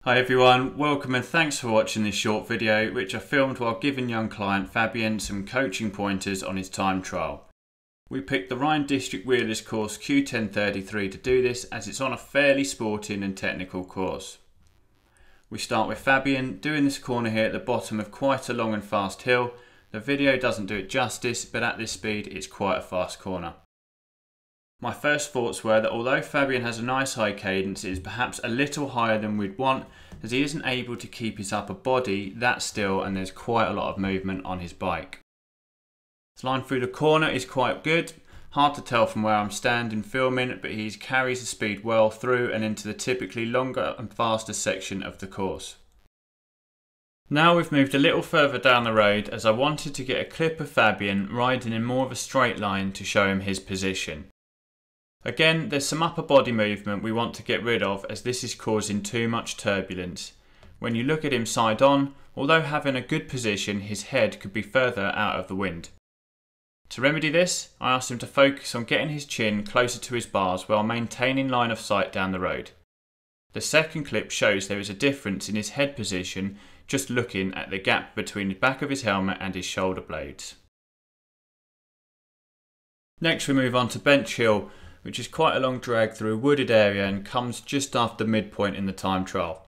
Hi everyone, welcome and thanks for watching this short video which I filmed while giving young client Fabien some coaching pointers on his time trial. We picked the Rhine District Wheelers course Q1033 to do this as it's on a fairly sporting and technical course. We start with Fabien doing this corner here at the bottom of quite a long and fast hill. The video doesn't do it justice, but at this speed it's quite a fast corner. My first thoughts were that although Fabien has a nice high cadence, it is perhaps a little higher than we'd want as he isn't able to keep his upper body that still and there's quite a lot of movement on his bike. His line through the corner is quite good, hard to tell from where I'm standing filming, but he carries the speed well through and into the typically longer and faster section of the course. Now we've moved a little further down the road as I wanted to get a clip of Fabien riding in more of a straight line to show him his position. Again, there's some upper body movement we want to get rid of as this is causing too much turbulence. When you look at him side on, although having a good position, his head could be further out of the wind. To remedy this, I asked him to focus on getting his chin closer to his bars while maintaining line of sight down the road. The second clip shows there is a difference in his head position just looking at the gap between the back of his helmet and his shoulder blades. Next we move on to Bench Hill, which is quite a long drag through a wooded area and comes just after midpoint in the time trial.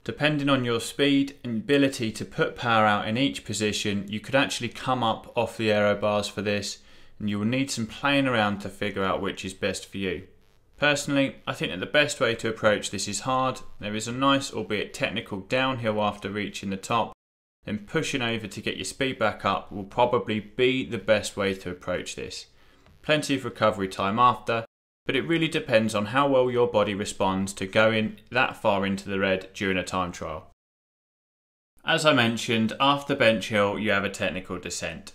Depending on your speed and ability to put power out in each position, you could actually come up off the aero bars for this, and you will need some playing around to figure out which is best for you. Personally, I think that the best way to approach this is hard. There is a nice, albeit technical, downhill after reaching the top, then pushing over to get your speed back up will probably be the best way to approach this. Plenty of recovery time after, but it really depends on how well your body responds to going that far into the red during a time trial. As I mentioned, after Bench Hill you have a technical descent.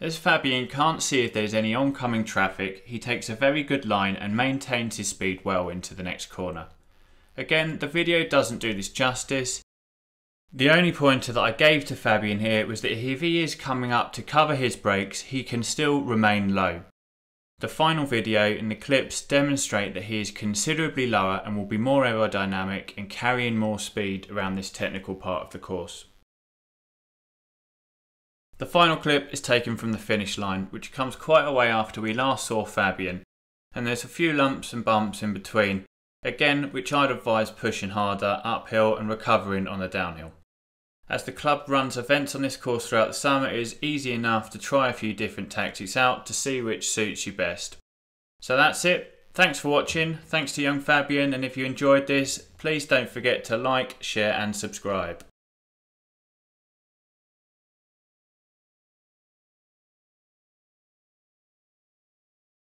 As Fabien can't see if there's any oncoming traffic, he takes a very good line and maintains his speed well into the next corner. Again, the video doesn't do this justice. The only pointer that I gave to Fabien here was that if he is coming up to cover his brakes, he can still remain low. The final video and the clips demonstrate that he is considerably lower and will be more aerodynamic and carrying more speed around this technical part of the course. The final clip is taken from the finish line, which comes quite a way after we last saw Fabien, and there's a few lumps and bumps in between, again which I'd advise pushing harder uphill and recovering on the downhill. As the club runs events on this course throughout the summer, it is easy enough to try a few different tactics out to see which suits you best. So that's it. Thanks for watching. Thanks to young Fabien, and if you enjoyed this, please don't forget to like, share and subscribe.